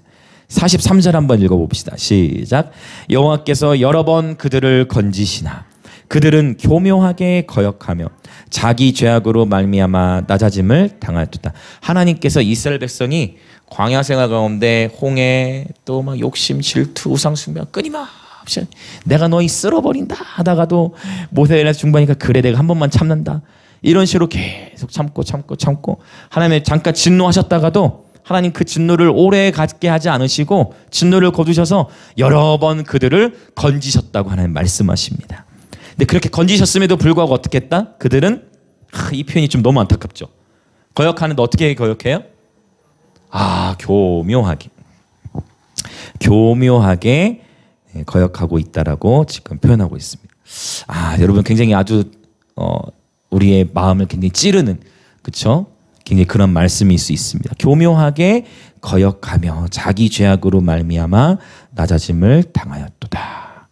43절 한번 읽어봅시다. 시작. 여호와께서 여러 번 그들을 건지시나 그들은 교묘하게 거역하며 자기 죄악으로 말미암아 낮아짐을 당하였다. 하나님께서 이스라엘 백성이 광야 생활 가운데 홍해 또 막 욕심, 질투, 우상 숭배 끊임없이 내가 너희 쓸어버린다 하다가도 모세에서 중반이니까 그래 내가 한 번만 참는다. 이런 식으로 계속 참고 하나님의 잠깐 진노하셨다가도 하나님 그 진노를 오래 갖게 하지 않으시고 진노를 거두셔서 여러 번 그들을 건지셨다고 하나님 말씀하십니다. 근데 그렇게 건지셨음에도 불구하고 어떻게 했다? 그들은 이 표현이 좀 너무 안타깝죠. 거역하는데 어떻게 거역해요? 교묘하게 거역하고 있다라고 지금 표현하고 있습니다. 여러분 굉장히 아주 우리의 마음을 굉장히 찌르는, 그렇죠? 굉장히 그런 말씀일 수 있습니다. 교묘하게 거역하며 자기 죄악으로 말미암아 낮아짐을 당하였도다.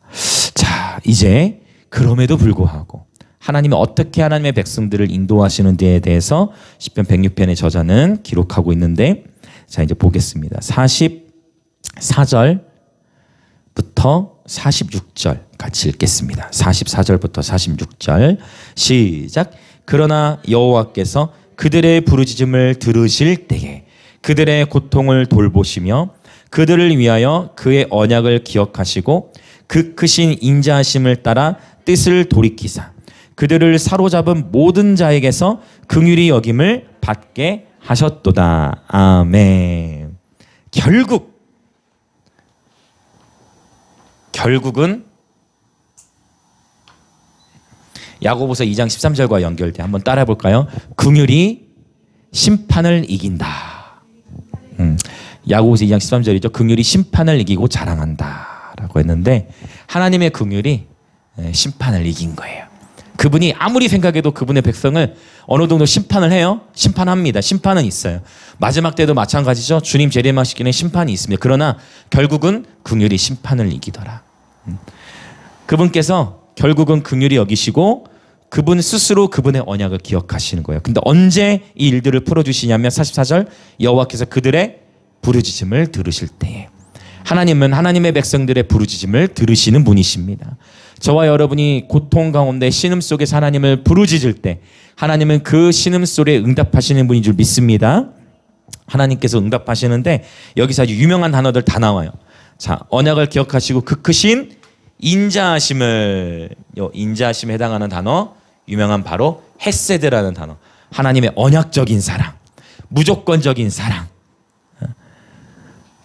자, 이제 그럼에도 불구하고 하나님이 어떻게 하나님의 백성들을 인도하시는 데에 대해서 시편 106편의 저자는 기록하고 있는데, 자 이제 보겠습니다. 44절부터 46절 같이 읽겠습니다. 44절부터 46절 시작. 그러나 여호와께서 그들의 부르짖음을 들으실 때에 그들의 고통을 돌보시며 그들을 위하여 그의 언약을 기억하시고 그 크신 인자하심을 따라 뜻을 돌이키사 그들을 사로잡은 모든 자에게서 긍휼히 여김을 받게 하셨도다. 아멘. 결국은 야고보서 2장 13절과 연결돼. 한번 따라해 볼까요? 긍휼이 심판을 이긴다. 야고보서 2장 13절이죠. 긍휼이 심판을 이기고 자랑한다라고 했는데 하나님의 긍휼이 심판을 이긴 거예요. 그분이 아무리 생각해도 그분의 백성을 어느 정도 심판을 해요. 심판합니다. 심판은 있어요. 마지막 때도 마찬가지죠. 주님 재림하시기는 심판이 있습니다. 그러나 결국은 긍휼이 심판을 이기더라. 그분께서 결국은 긍휼히 여기시고 그분 스스로 그분의 언약을 기억하시는 거예요. 근데 언제 이 일들을 풀어주시냐면 44절 여호와께서 그들의 부르짖음을 들으실 때에. 하나님은 하나님의 백성들의 부르짖음을 들으시는 분이십니다. 저와 여러분이 고통 가운데 신음 속에서 하나님을 부르짖을 때 하나님은 그 신음 소리에 응답하시는 분인 줄 믿습니다. 하나님께서 응답하시는데 여기서 아주 유명한 단어들 다 나와요. 자, 언약을 기억하시고 그 크신 인자하심을, 인자하심에 해당하는 단어 유명한 바로 헤세드라는 단어. 하나님의 언약적인 사랑, 무조건적인 사랑.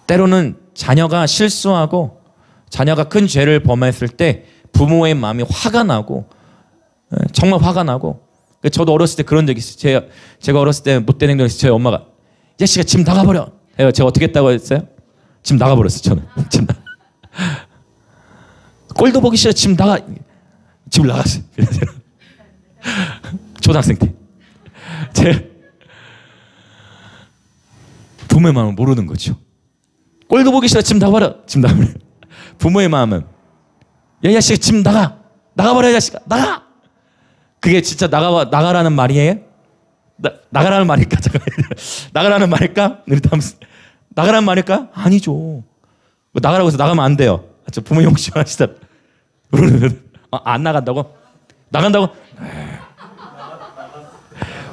때로는 자녀가 실수하고 자녀가 큰 죄를 범했을 때 부모의 마음이 화가 나고, 정말 화가 나고. 저도 어렸을 때 그런 적이 있어요. 제가 어렸을 때 못된 행동을 저희 엄마가 이 자식아 집 나가버려. 제가 어떻게 했다고 했어요? 집 나가버렸어요. 저는 꼴도 보기 싫어. 집을 나갔어요. 초등학생 때. 제 부모의 마음을 모르는 거죠. 꼴도 보기 싫어. 집 나가버려. 부모의 마음은 야, 이 자식아 집 나가버려. 이 자식아 나가. 그게 진짜 나가라는 말이에요? 나가라는 말일까? 나가라는 말일까? 나가라는 말일까? 아니죠. 나가라고 해서 나가면 안 돼요. 저 부모님 혹시 하시다. 안 나간다고? 나간다고?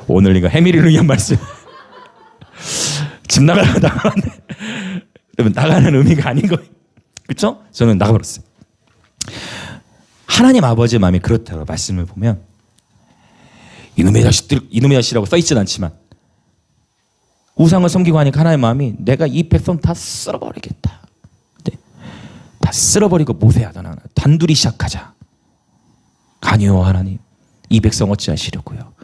오늘 이거 해미리를 위한 말씀. 집 나가면 나가는 의미가 아닌 거예요. 그렇죠? 저는 나가버렸어요. 하나님 아버지의 마음이 그렇다고 말씀을 보면 이놈의 자식이라고 써있진 않지만 우상을 섬기고 하니까 하나님의 마음이 내가 이 백성 다 쓸어버리겠다. 네. 다 쓸어버리고 모세야 너는 단둘이 시작하자. 아니요 하나님 이 백성 어찌하시려고요.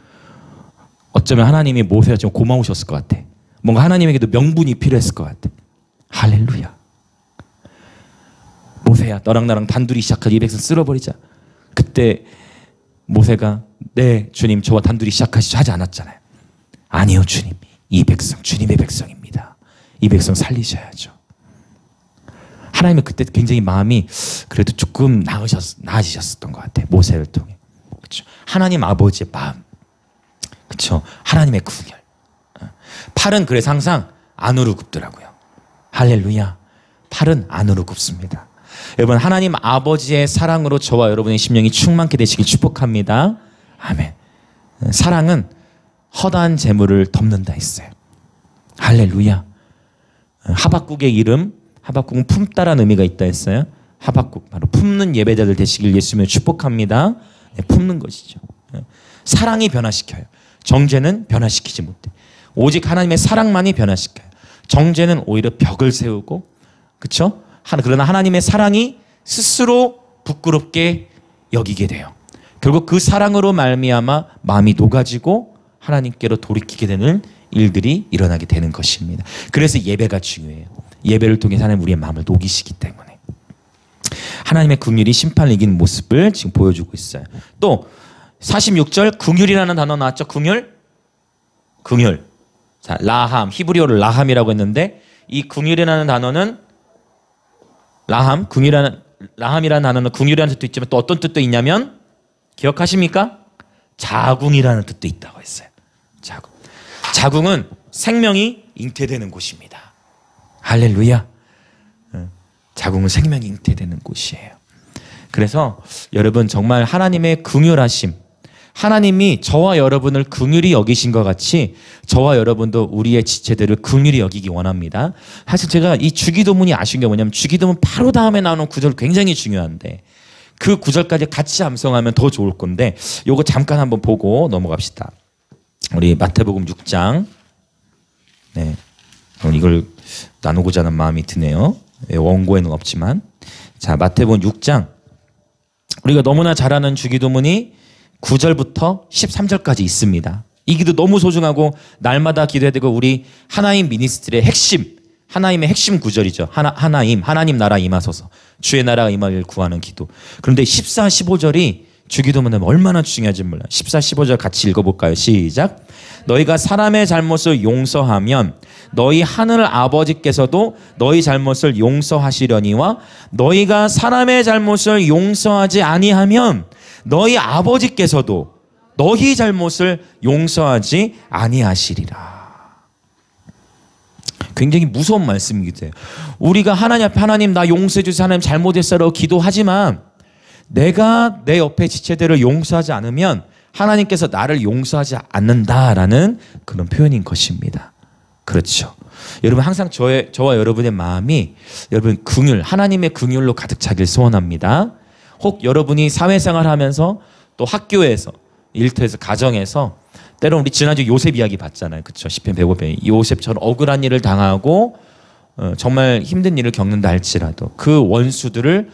어쩌면 하나님이 모세가 좀 고마우셨을 것 같아. 뭔가 하나님에게도 명분이 필요했을 것 같아. 할렐루야. 모세야 너랑 나랑 단둘이 시작하자. 이 백성 쓸어버리자. 그때 모세가 네 주님 저와 단둘이 시작하시죠 하지 않았잖아요. 아니요 주님 이 백성 주님의 백성입니다. 이 백성 살리셔야죠. 하나님은 그때 굉장히 마음이 그래도 조금 나아지셨던 것 같아요. 모세를 통해. 그렇죠? 하나님 아버지의 마음. 그렇죠? 하나님의 궁열. 팔은 그래서 항상 안으로 굽더라고요. 할렐루야. 팔은 안으로 굽습니다. 여러분 하나님 아버지의 사랑으로 저와 여러분의 심령이 충만케 되시길 축복합니다. 아멘. 사랑은 허다한 재물을 덮는다 했어요. 할렐루야. 하박국의 이름 하박국은 품다라는 의미가 있다 했어요. 하박국 바로 품는 예배자들 되시길 예수님을 축복합니다. 네, 품는 것이죠. 사랑이 변화시켜요. 정죄는 변화시키지 못해. 오직 하나님의 사랑만이 변화시켜요. 정죄는 오히려 벽을 세우고 그렇죠? 그러나 하나님의 사랑이 스스로 부끄럽게 여기게 돼요. 결국 그 사랑으로 말미암아 마음이 녹아지고 하나님께로 돌이키게 되는 일들이 일어나게 되는 것입니다. 그래서 예배가 중요해요. 예배를 통해 하나님 우리의 마음을 녹이시기 때문에. 하나님의 긍휼이 심판을 이기는 모습을 지금 보여주고 있어요. 또 46절 긍휼이라는 단어 나왔죠. 긍휼. 자, 라함, 히브리어로 라함이라고 했는데 이 긍휼이라는 단어는 라함이라는 단어는 긍휼이라는 뜻도 있지만 또 어떤 뜻도 있냐면 기억하십니까? 자궁이라는 뜻도 있다고 했어요. 자궁은 생명이 잉태되는 곳입니다. 할렐루야. 자궁은 생명이 잉태되는 곳이에요. 그래서 여러분 정말 하나님의 긍휼하심, 하나님이 저와 여러분을 긍휼히 여기신 것 같이 저와 여러분도 우리의 지체들을 긍휼히 여기기 원합니다. 사실 제가 이 주기도문이 아쉬운 게 뭐냐면 주기도문 바로 다음에 나오는 구절 굉장히 중요한데 그 구절까지 같이 암송하면 더 좋을 건데 요거 잠깐 한번 보고 넘어갑시다. 우리 마태복음 6장. 네, 이걸 나누고자 하는 마음이 드네요. 원고에는 없지만. 자, 마태복음 6장. 우리가 너무나 잘 아는 주기도문이 9절부터 13절까지 있습니다. 이 기도 너무 소중하고 날마다 기도해야 되고 우리 하나님 미니스트리의 핵심, 하나님의 핵심 구절이죠. 하나님 나라 임하소서. 주의 나라가 임하길 구하는 기도. 그런데 14, 15절이 주기도문은 얼마나 중요한지 몰라요. 14, 15절 같이 읽어볼까요? 시작. 너희가 사람의 잘못을 용서하면 너희 하늘 아버지께서도 너희 잘못을 용서하시려니와 너희가 사람의 잘못을 용서하지 아니하면 너희 아버지께서도 너희 잘못을 용서하지 아니하시리라. 굉장히 무서운 말씀이기도 해요. 우리가 하나님 앞에 하나님 나 용서해 주세요, 하나님 잘못했어라고 기도하지만 내가 내 옆에 지체들을 용서하지 않으면 하나님께서 나를 용서하지 않는다라는 그런 표현인 것입니다. 그렇죠. 여러분 항상 저와 여러분의 마음이 여러분 긍휼, 하나님의 긍휼로 가득 차길 소원합니다. 혹 여러분이 사회생활하면서 또 학교에서, 일터에서, 가정에서 때론 우리 지난주 요셉 이야기 봤잖아요. 그렇죠? 시편 105편 요셉처럼 억울한 일을 당하고 정말 힘든 일을 겪는다 할지라도 그 원수들을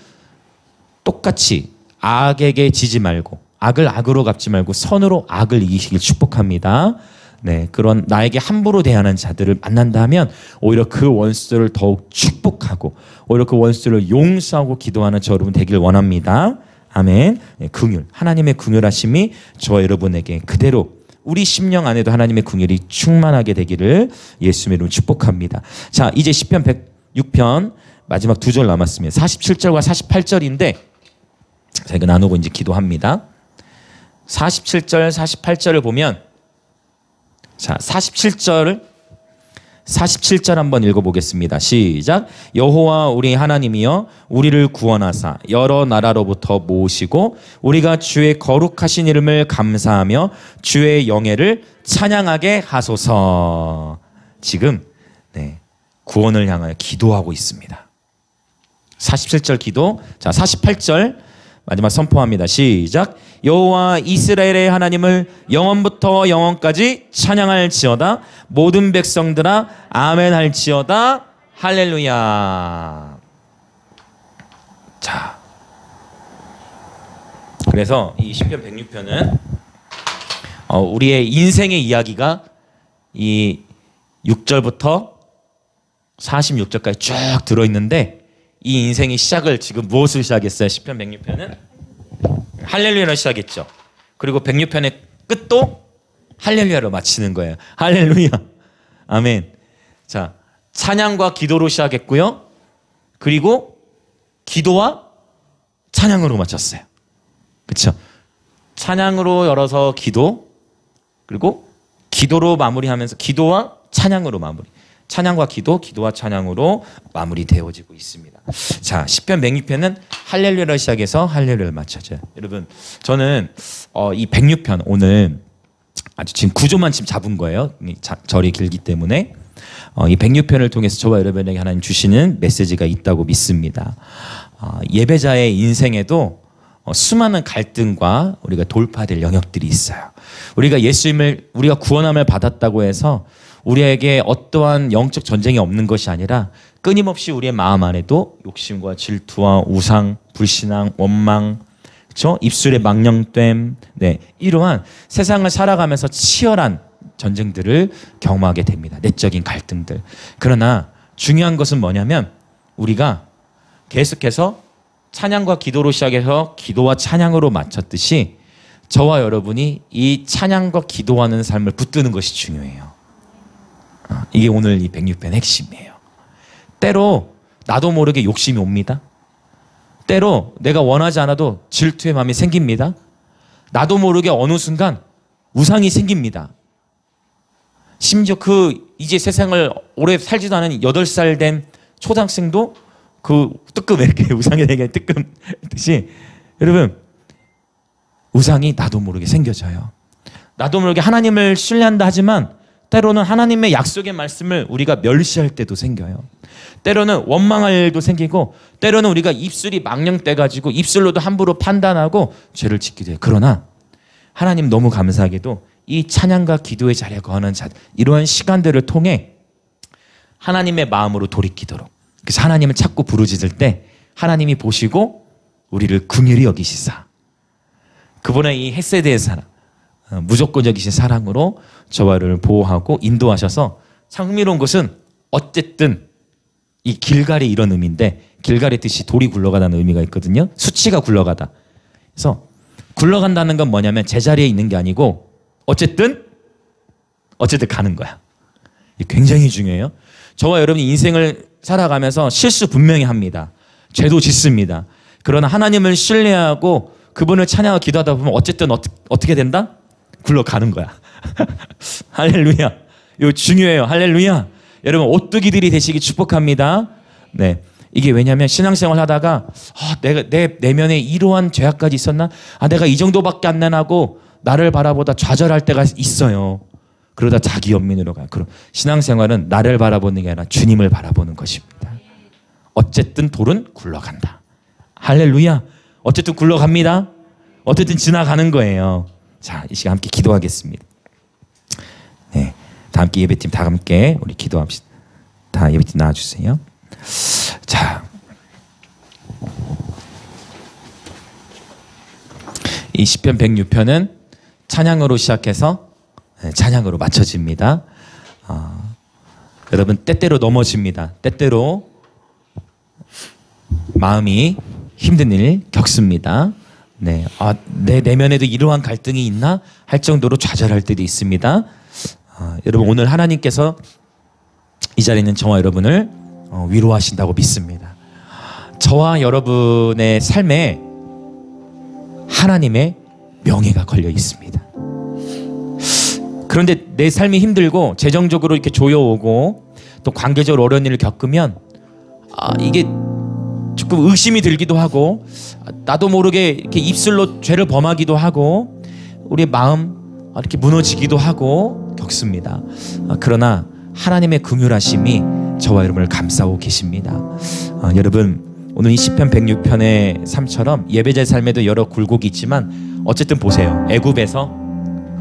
똑같이 악에게 지지 말고 악을 악으로 갚지 말고 선으로 악을 이기시길 축복합니다. 네, 그런 나에게 함부로 대하는 자들을 만난다면 오히려 그 원수들을 더욱 축복하고 오히려 그 원수들을 용서하고 기도하는 저 여러분 되길 원합니다. 아멘. 네, 긍휼, 하나님의 긍휼하심이 저와 여러분에게 그대로 우리 심령 안에도 하나님의 긍휼이 충만하게 되기를 예수님의 이름으로 축복합니다. 자, 이제 시편 106편 마지막 2절 남았습니다. 47절과 48절인데 자, 이거 나누고 이제 기도합니다. 47절, 48절을 보면 자, 47절 한번 읽어보겠습니다. 시작. 여호와 우리 하나님이여 우리를 구원하사 여러 나라로부터 모으시고 우리가 주의 거룩하신 이름을 감사하며 주의 영예를 찬양하게 하소서. 지금 네, 구원을 향하여 기도하고 있습니다. 47절 기도. 자, 48절 마지막 선포합니다. 시작. 여호와 이스라엘의 하나님을 영원부터 영원까지 찬양할지어다. 모든 백성들아 아멘 할지어다. 할렐루야. 자, 그래서 이 시편 106편은 우리의 인생의 이야기가 이 6절부터 46절까지 쭉 들어있는데 이 인생의 시작을 지금 무엇으로 시작했어요? 시편 106편은 할렐루야로 시작했죠. 그리고 106편의 끝도 할렐루야로 마치는 거예요. 할렐루야. 아멘. 자, 찬양과 기도로 시작했고요. 그리고 기도와 찬양으로 마쳤어요. 그렇죠? 찬양으로 열어서 기도, 그리고 기도로 마무리하면서 기도와 찬양으로 마무리. 찬양과 기도, 기도와 찬양으로 마무리되어지고 있습니다. 자, 시편 106편은 할렐루야로 시작해서 할렐루야를 마쳐져요. 여러분, 저는 이 106편 오늘 아주 지금 구조만 지금 잡은 거예요. 절이 길기 때문에 이 106편을 통해서 저와 여러분에게 하나님 주시는 메시지가 있다고 믿습니다. 예배자의 인생에도 수많은 갈등과 우리가 돌파될 영역들이 있어요. 우리가 우리가 구원함을 받았다고 해서 우리에게 어떠한 영적 전쟁이 없는 것이 아니라 끊임없이 우리의 마음 안에도 욕심과 질투와 우상, 불신앙, 원망, 그렇죠? 입술의 망령됨, 네, 이러한 세상을 살아가면서 치열한 전쟁들을 경험하게 됩니다. 내적인 갈등들. 그러나 중요한 것은 뭐냐면 우리가 계속해서 찬양과 기도로 시작해서 기도와 찬양으로 마쳤듯이 저와 여러분이 이 찬양과 기도하는 삶을 붙드는 것이 중요해요. 이게 오늘 이 106편의 핵심이에요. 때로 나도 모르게 욕심이 옵니다. 때로 내가 원하지 않아도 질투의 마음이 생깁니다. 나도 모르게 어느 순간 우상이 생깁니다. 심지어 이제 세상을 오래 살지도 않은 8살 된 초등학생도 뜨끔 이렇게 우상에 대해 뜨끔듯이 여러분 우상이 나도 모르게 생겨져요. 나도 모르게 하나님을 신뢰한다 하지만 때로는 하나님의 약속의 말씀을 우리가 멸시할 때도 생겨요. 때로는 원망할 일도 생기고 때로는 우리가 입술이 망령돼가지고 입술로도 함부로 판단하고 죄를 짓기도 해요. 그러나 하나님 너무 감사하게도 이 찬양과 기도의 자리에 거하는 자 이러한 시간들을 통해 하나님의 마음으로 돌이키도록 그래서 하나님을 찾고 부르짖을 때 하나님이 보시고 우리를 긍휼히 여기시사 그분의 이 헤세드의 사랑 무조건적이신 사랑으로 저와 여러분을 보호하고 인도하셔서 참 흥미로운 것은 어쨌든 이 길갈이 이런 의미인데 길갈의 뜻이 돌이 굴러가다는 의미가 있거든요. 수치가 굴러가다. 그래서 굴러간다는 건 뭐냐면 제자리에 있는 게 아니고 어쨌든 가는 거야. 이게 굉장히 중요해요. 저와 여러분이 인생을 살아가면서 실수 분명히 합니다. 죄도 짓습니다. 그러나 하나님을 신뢰하고 그분을 찬양하고 기도하다 보면 어쨌든 어떻게 된다? 굴러가는 거야. 할렐루야. 이거 중요해요. 할렐루야. 여러분 오뚜기들이 되시기 축복합니다. 네, 이게 왜냐하면 신앙생활 하다가 내가 내 내면에 이러한 죄악까지 있었나? 내가 이 정도밖에 안 나고 나를 바라보다 좌절할 때가 있어요. 그러다 자기 연민으로 가요. 그럼 신앙생활은 나를 바라보는 게 아니라 주님을 바라보는 것입니다. 어쨌든 돌은 굴러간다. 할렐루야. 어쨌든 굴러갑니다. 어쨌든 지나가는 거예요. 자, 이 시간 함께 기도하겠습니다. 네, 다 함께 예배팀 다 함께 우리 기도합시다. 다 예배팀 나와주세요. 자, 이 시편 106편은 찬양으로 시작해서 찬양으로 맞춰집니다. 여러분 때때로 넘어집니다. 때때로 마음이 힘든 일 겪습니다. 네, 내 내면에도 이러한 갈등이 있나 할 정도로 좌절할 때도 있습니다. 여러분 오늘 하나님께서 이 자리에 있는 저와 여러분을 위로하신다고 믿습니다. 저와 여러분의 삶에 하나님의 명예가 걸려 있습니다. 그런데 내 삶이 힘들고 재정적으로 이렇게 조여오고 또 관계적으로 어려운 일을 겪으면 이게 조금 의심이 들기도 하고 나도 모르게 이렇게 입술로 죄를 범하기도 하고 우리의 마음 이렇게 무너지기도 하고 겪습니다. 그러나 하나님의 긍휼하심이 저와 여러분을 감싸고 계십니다. 여러분 오늘 이 시편 106편의 삶처럼 예배자의 삶에도 여러 굴곡이 있지만 어쨌든 보세요. 애굽에서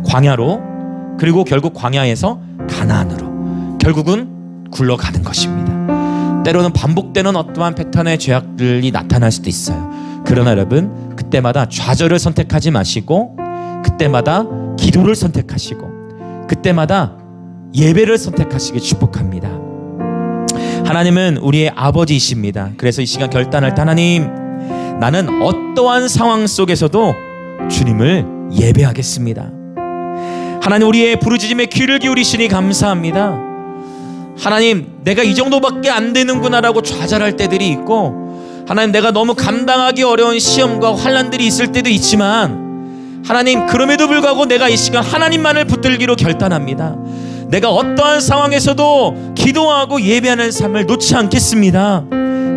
광야로 그리고 결국 광야에서 가나안으로 결국은 굴러가는 것입니다. 때로는 반복되는 어떠한 패턴의 죄악들이 나타날 수도 있어요. 그러나 여러분 그때마다 좌절을 선택하지 마시고 그때마다 기도를 선택하시고 그때마다 예배를 선택하시길 축복합니다. 하나님은 우리의 아버지이십니다. 그래서 이 시간 결단할 때 하나님 나는 어떠한 상황 속에서도 주님을 예배하겠습니다. 하나님 우리의 부르짖음에 귀를 기울이시니 감사합니다. 하나님 내가 이 정도밖에 안 되는구나라고 좌절할 때들이 있고 하나님 내가 너무 감당하기 어려운 시험과 환난들이 있을 때도 있지만 하나님 그럼에도 불구하고 내가 이 시간 하나님만을 붙들기로 결단합니다. 내가 어떠한 상황에서도 기도하고 예배하는 삶을 놓지 않겠습니다.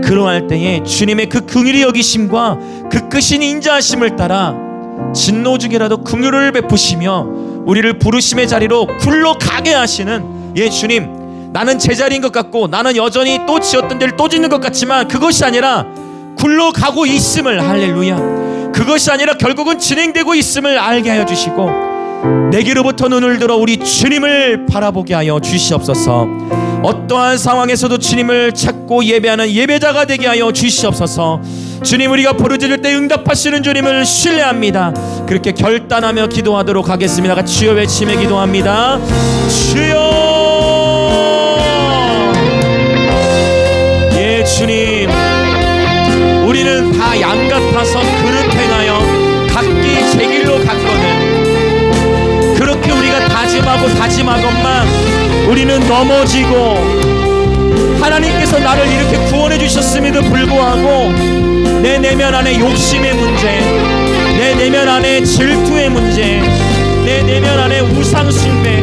그러할 때에 주님의 그 긍휼히 여기심과 그 크신 인자하심을 따라 진노 중이라도 긍휼을 베푸시며 우리를 부르심의 자리로 굴러가게 하시는 주님 나는 제자리인 것 같고 나는 여전히 또 지었던 데를 또 짓는 것 같지만 그것이 아니라 굴러가고 있음을 할렐루야 그것이 아니라 결국은 진행되고 있음을 알게 하여 주시고 내게로부터 눈을 들어 우리 주님을 바라보게 하여 주시옵소서. 어떠한 상황에서도 주님을 찾고 예배하는 예배자가 되게 하여 주시옵소서. 주님 우리가 부르짖을 때 응답하시는 주님을 신뢰합니다. 그렇게 결단하며 기도하도록 하겠습니다. 같이 주여 외치며 기도합니다. 주여 예 주님 우리는 다 양 같아서 그릇 행하여 각기 제 길로 갔거늘 그렇게 우리가 다짐하건만 우리는 넘어지고 하나님께서 나를 이렇게 구원해 주셨음에도 불구하고 내 내면 안에 욕심의 문제 내 내면 안에 질투의 문제 내 내면 안에 우상 숭배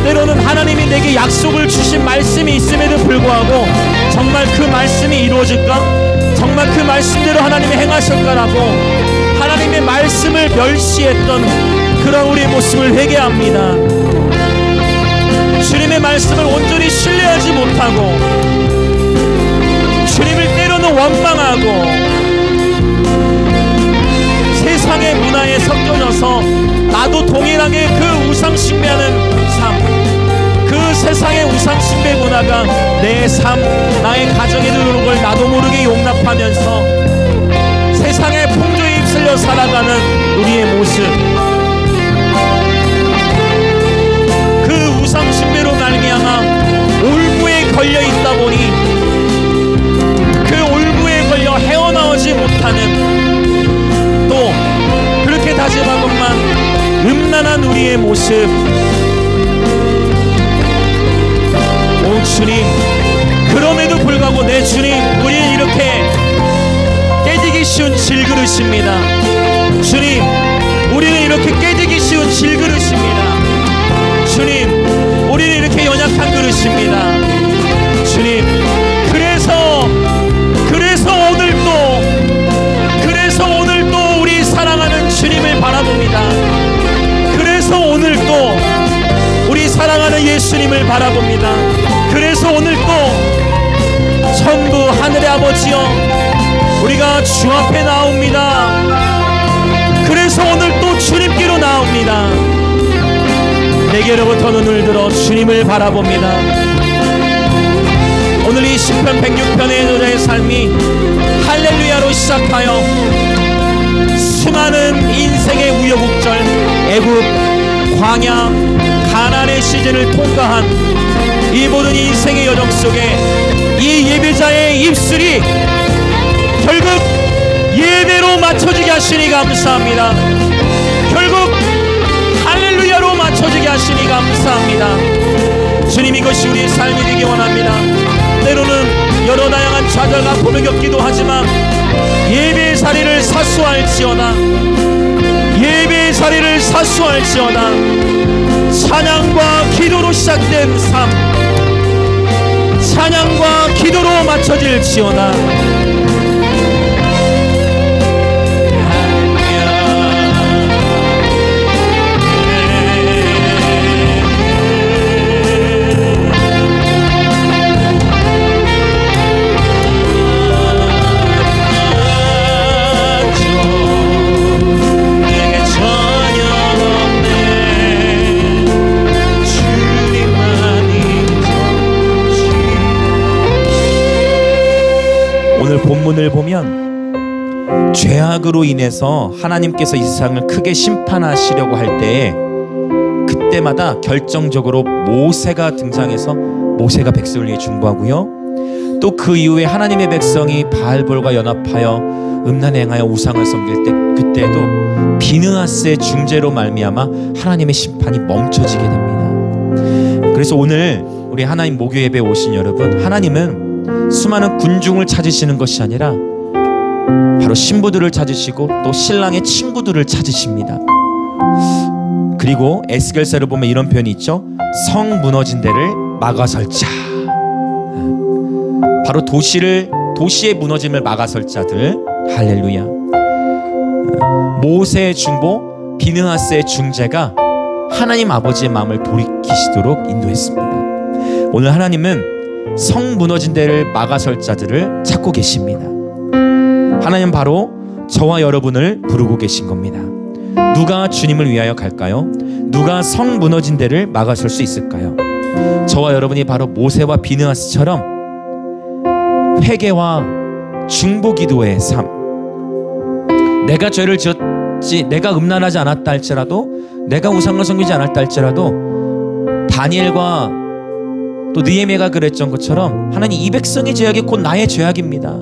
때로는 하나님이 내게 약속을 주신 말씀이 있음에도 불구하고 정말 그 말씀이 이루어질까? 정말 그 말씀대로 하나님이 행하실까라고 하나님의 말씀을 멸시했던 그런 우리의 모습을 회개합니다. 주님의 말씀을 온전히 신뢰하지 못하고 주님을 때로는 원망하고 세상의 문화에 섞여져서 나도 동일하게 그 우상 숭배하는 삶 그 세상의 우상 숭배 문화가 내 삶 나의 가정에 들어오는 걸 나도 모르게 용납하면서 세상의 풍조에 휩쓸려 살아가는 우리의 모습 그 우상 숭배로 말미암아 올무에 걸려 있다 보니 그 올무에 걸려 헤어나오지 못하는 또 그렇게 다짐하건만 음란한 우리의 모습 오 주님 그럼에도 불구하고 내 주님 우리는 이렇게 깨지기 쉬운 질그릇입니다. 주님 우리는 이렇게 깨지기 쉬운 질그릇입니다. 예수님을 바라봅니다. 그래서 오늘 또 전부 하늘의 아버지여, 우리가 주 앞에 나옵니다. 그래서 오늘 또 주님께로 나옵니다. 내게로부터 눈을 들어 주님을 바라봅니다. 오늘 이 시편 106편의 저자의 삶이 할렐루야로 시작하여 수많은 인생의 우여곡절, 애굽, 광야, 가나안의 시즌을 통과한 이 모든 인생의 여정 속에 이 예배자의 입술이 결국 예배로 맞춰지게 하시니 감사합니다. 결국 할렐루야로 맞춰지게 하시니 감사합니다. 주님, 이것이 우리의 삶이 되기 원합니다. 때로는 여러 다양한 좌절과 아픔을 겪기도 하지만 예배의 자리를 사수할지어다, 예배의 자리를 사수할지어다. 찬양과 기도로 시작된 삶, 찬양과 기도로 맞춰질지어다. 본문을 보면 죄악으로 인해서 하나님께서 이 세상을 크게 심판하시려고 할 때에 그때마다 결정적으로 모세가 등장해서 모세가 백성을 위해 중보하고요, 또 그 이후에 하나님의 백성이 바알볼과 연합하여 음란에 행하여 우상을 섬길 때 그때도 비느하스의 중재로 말미암아 하나님의 심판이 멈춰지게 됩니다. 그래서 오늘 우리 하나님 목요 예배에 오신 여러분, 하나님은 수많은 군중을 찾으시는 것이 아니라 바로 신부들을 찾으시고 또 신랑의 친구들을 찾으십니다. 그리고 에스겔서를 보면 이런 표현이 있죠. 성 무너진 데를 막아설 자, 바로 도시의 무너짐을 막아설 자들. 할렐루야. 모세의 중보, 비느하스의 중재가 하나님 아버지의 마음을 돌이키시도록 인도했습니다. 오늘 하나님은 성 무너진 데를 막아설 자들을 찾고 계십니다. 하나님 바로 저와 여러분을 부르고 계신 겁니다. 누가 주님을 위하여 갈까요? 누가 성 무너진 데를 막아설 수 있을까요? 저와 여러분이 바로 모세와 비느하스처럼 회개와 중보 기도의 삶, 내가 죄를 지었지, 내가 음란하지 않았다 할지라도, 내가 우상을 섬기지 않았다 할지라도, 다니엘과 또 느헤미야가 그랬던 것처럼 하나님, 이 백성의 죄악이 곧 나의 죄악입니다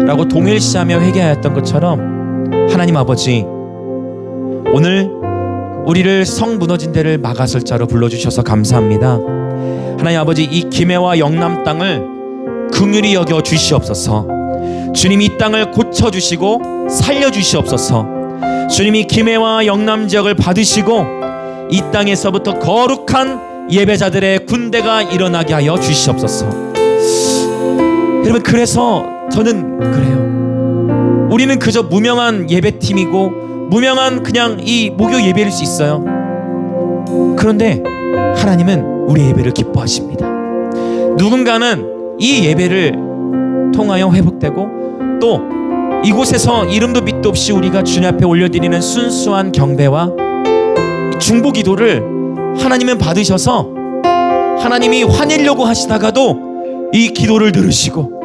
라고 동일시하며 회개하였던 것처럼 하나님 아버지, 오늘 우리를 성 무너진 데를 막아설 자로 불러주셔서 감사합니다. 하나님 아버지, 이 김해와 영남 땅을 긍휼히 여겨 주시옵소서. 주님, 이 땅을 고쳐주시고 살려주시옵소서. 주님이 김해와 영남 지역을 받으시고 이 땅에서부터 거룩한 예배자들의 군대가 일어나게 하여 주시옵소서. 여러분, 그래서 저는 그래요. 우리는 그저 무명한 예배팀이고 무명한 그냥 이 목요 예배일 수 있어요. 그런데 하나님은 우리 예배를 기뻐하십니다. 누군가는 이 예배를 통하여 회복되고 또 이곳에서 이름도 빛도 없이 우리가 주님 앞에 올려드리는 순수한 경배와 중보 기도를 하나님은 받으셔서 하나님이 화내려고 하시다가도 이 기도를 들으시고,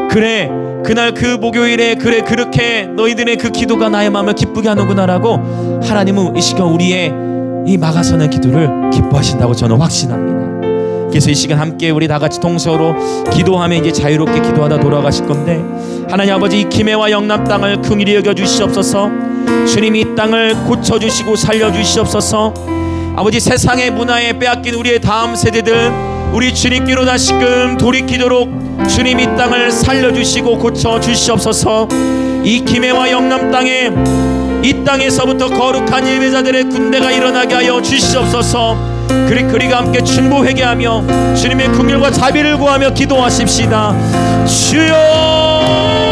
그래 그날 그 목요일에 그래 그렇게 너희들의 그 기도가 나의 마음을 기쁘게 하는구나라고 하나님은 이 시간 우리의 이 막아서는 기도를 기뻐하신다고 저는 확신합니다. 그래서 이 시간 함께 우리 다 같이 통성으로 기도하며 이제 자유롭게 기도하다 돌아가실 건데, 하나님 아버지, 이 김해와 영남 땅을 긍휼히 여겨 주시옵소서. 주님이 이 땅을 고쳐주시고 살려주시옵소서. 아버지, 세상의 문화에 빼앗긴 우리의 다음 세대들 우리 주님께로 다시금 돌이키도록 주님 이 땅을 살려주시고 고쳐주시옵소서. 이 김해와 영남 땅에 이 땅에서부터 거룩한 예배자들의 군대가 일어나게 하여 주시옵소서. 그리가 함께 중보 회개하며 주님의 긍휼과 자비를 구하며 기도하십시다. 주여.